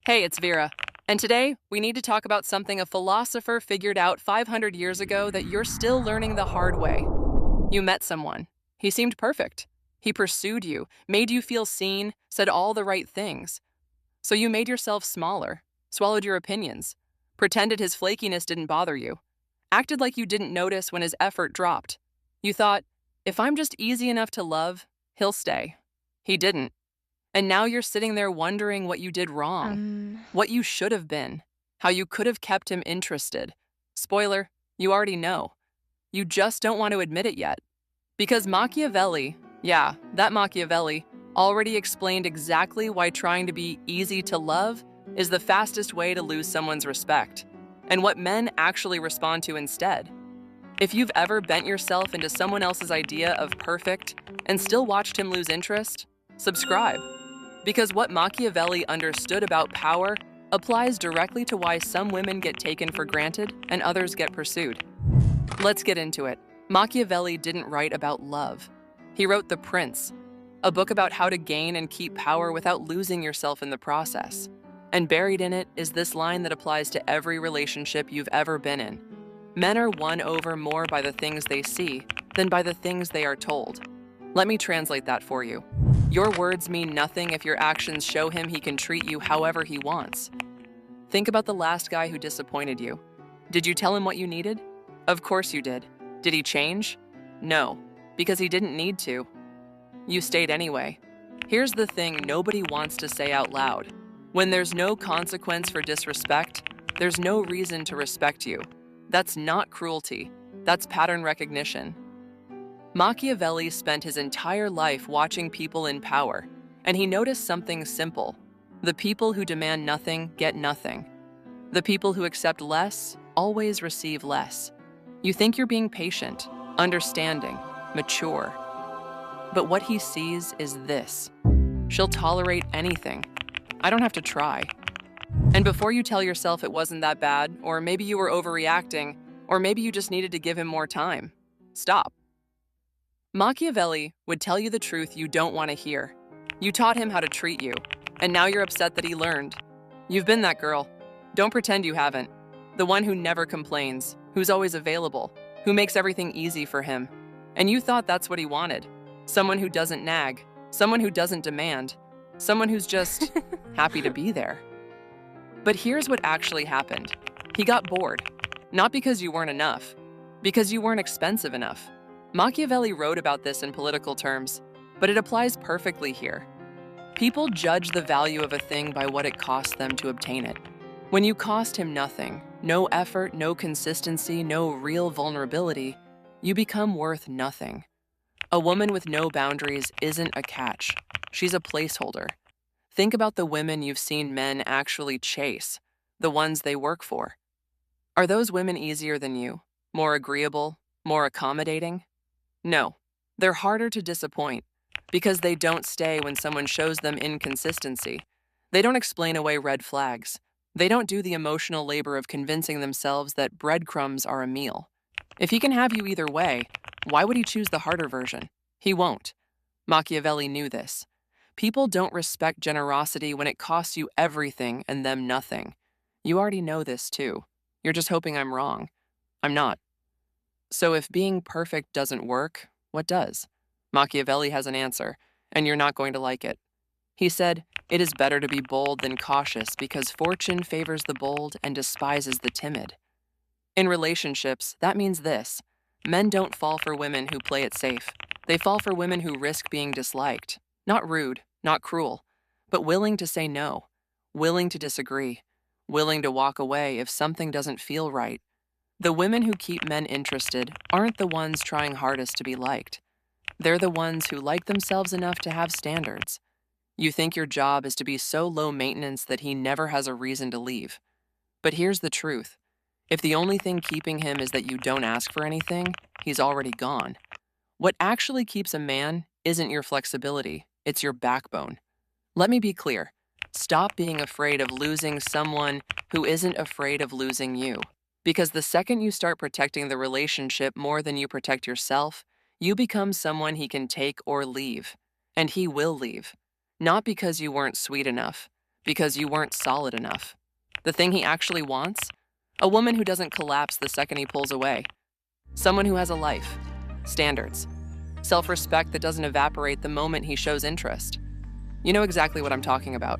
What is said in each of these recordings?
Hey, it's Vera. And today, we need to talk about something a philosopher figured out 500 years ago that you're still learning the hard way. You met someone. He seemed perfect. He pursued you, made you feel seen, said all the right things. So you made yourself smaller, swallowed your opinions, pretended his flakiness didn't bother you, acted like you didn't notice when his effort dropped. You thought, if I'm just easy enough to love, he'll stay. He didn't. And now you're sitting there wondering what you did wrong, what you should have been, how you could have kept him interested. Spoiler, you already know. You just don't want to admit it yet. Because Machiavelli, yeah, that Machiavelli, already explained exactly why trying to be easy to love is the fastest way to lose someone's respect, and what men actually respond to instead. If you've ever bent yourself into someone else's idea of perfect and still watched him lose interest, subscribe. Because what Machiavelli understood about power applies directly to why some women get taken for granted and others get pursued. Let's get into it. Machiavelli didn't write about love. He wrote The Prince, a book about how to gain and keep power without losing yourself in the process. And buried in it is this line that applies to every relationship you've ever been in. Men are won over more by the things they see than by the things they are told. Let me translate that for you. Your words mean nothing if your actions show him he can treat you however he wants. Think about the last guy who disappointed you. Did you tell him what you needed? Of course you did. Did he change? No, because he didn't need to. You stayed anyway. Here's the thing nobody wants to say out loud. When there's no consequence for disrespect, there's no reason to respect you. That's not cruelty. That's pattern recognition. Machiavelli spent his entire life watching people in power, and he noticed something simple. The people who demand nothing get nothing. The people who accept less always receive less. You think you're being patient, understanding, mature. But what he sees is this. She'll tolerate anything. I don't have to try. And before you tell yourself it wasn't that bad, or maybe you were overreacting, or maybe you just needed to give him more time, stop. Machiavelli would tell you the truth you don't want to hear. You taught him how to treat you, and now you're upset that he learned. You've been that girl. Don't pretend you haven't. The one who never complains, who's always available, who makes everything easy for him. And you thought that's what he wanted. Someone who doesn't nag, someone who doesn't demand, someone who's just happy to be there. But here's what actually happened. He got bored. Not because you weren't enough, because you weren't expensive enough. Machiavelli wrote about this in political terms, but it applies perfectly here. People judge the value of a thing by what it costs them to obtain it. When you cost him nothing, no effort, no consistency, no real vulnerability, you become worth nothing. A woman with no boundaries isn't a catch. She's a placeholder. Think about the women you've seen men actually chase, the ones they work for. Are those women easier than you? More agreeable? More accommodating? No, they're harder to disappoint because they don't stay when someone shows them inconsistency. They don't explain away red flags. They don't do the emotional labor of convincing themselves that breadcrumbs are a meal. If he can have you either way, why would he choose the harder version? He won't. Machiavelli knew this. People don't respect generosity when it costs you everything and them nothing. You already know this too. You're just hoping I'm wrong. I'm not. So if being perfect doesn't work, what does? Machiavelli has an answer, and you're not going to like it. He said, "It is better to be bold than cautious because fortune favors the bold and despises the timid." In relationships, that means this. Men don't fall for women who play it safe. They fall for women who risk being disliked. Not rude, not cruel, but willing to say no, willing to disagree, willing to walk away if something doesn't feel right. The women who keep men interested aren't the ones trying hardest to be liked. They're the ones who like themselves enough to have standards. You think your job is to be so low maintenance that he never has a reason to leave. But here's the truth. If the only thing keeping him is that you don't ask for anything, he's already gone. What actually keeps a man isn't your flexibility, it's your backbone. Let me be clear. Stop being afraid of losing someone who isn't afraid of losing you. Because the second you start protecting the relationship more than you protect yourself, you become someone he can take or leave. And he will leave. Not because you weren't sweet enough, Because you weren't solid enough. The thing he actually wants? A woman who doesn't collapse the second he pulls away. Someone who has a life, standards, self-respect that doesn't evaporate the moment he shows interest. You know exactly what I'm talking about.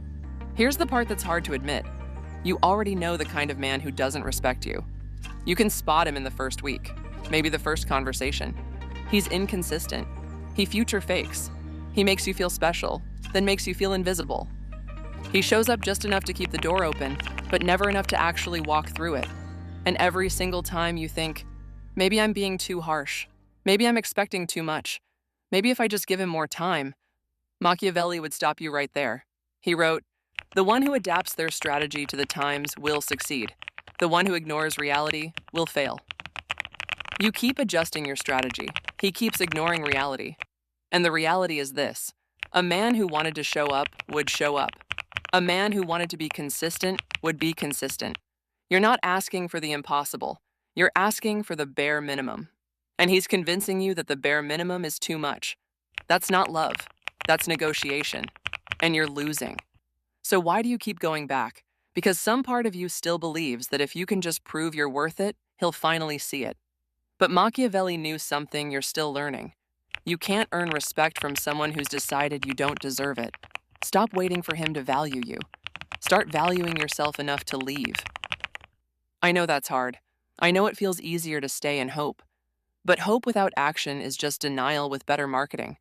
Here's the part that's hard to admit. You already know the kind of man who doesn't respect you. You can spot him in the first week, maybe the first conversation. He's inconsistent. He future fakes. He makes you feel special, then makes you feel invisible. He shows up just enough to keep the door open, but never enough to actually walk through it. And every single time you think, maybe I'm being too harsh. Maybe I'm expecting too much. Maybe if I just give him more time. Machiavelli would stop you right there. He wrote, "The one who adapts their strategy to the times will succeed. The one who ignores reality will fail." You keep adjusting your strategy. He keeps ignoring reality. And the reality is this: a man who wanted to show up would show up. A man who wanted to be consistent would be consistent. You're not asking for the impossible. You're asking for the bare minimum. And he's convincing you that the bare minimum is too much. That's not love. That's negotiation. And you're losing. So why do you keep going back? Because some part of you still believes that if you can just prove you're worth it, he'll finally see it. But Machiavelli knew something you're still learning. You can't earn respect from someone who's decided you don't deserve it. Stop waiting for him to value you. Start valuing yourself enough to leave. I know that's hard. I know it feels easier to stay in hope. But hope without action is just denial with better marketing.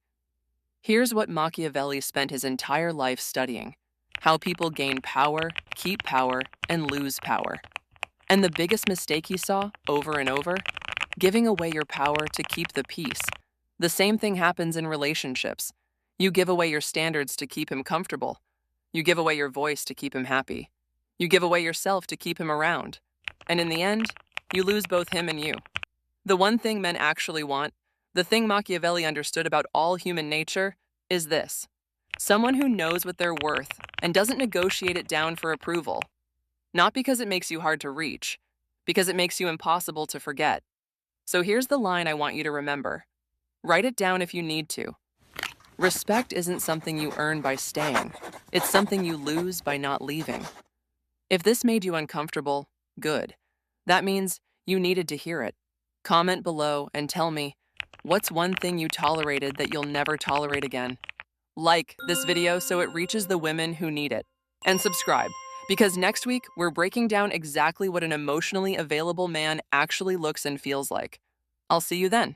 Here's what Machiavelli spent his entire life studying: how people gain power, keep power, and lose power. And the biggest mistake he saw, over and over, giving away your power to keep the peace. The same thing happens in relationships. You give away your standards to keep him comfortable. You give away your voice to keep him happy. You give away yourself to keep him around. And in the end, you lose both him and you. The one thing men actually want, the thing Machiavelli understood about all human nature, is this: someone who knows what they're worth and doesn't negotiate it down for approval. Not because it makes you hard to reach, because it makes you impossible to forget. So here's the line I want you to remember. Write it down if you need to. Respect isn't something you earn by staying. It's something you lose by not leaving. If this made you uncomfortable, good. That means you needed to hear it. Comment below and tell me, what's one thing you tolerated that you'll never tolerate again? Like this video so it reaches the women who need it. And subscribe, because next week we're breaking down exactly what an emotionally available man actually looks and feels like. I'll see you then.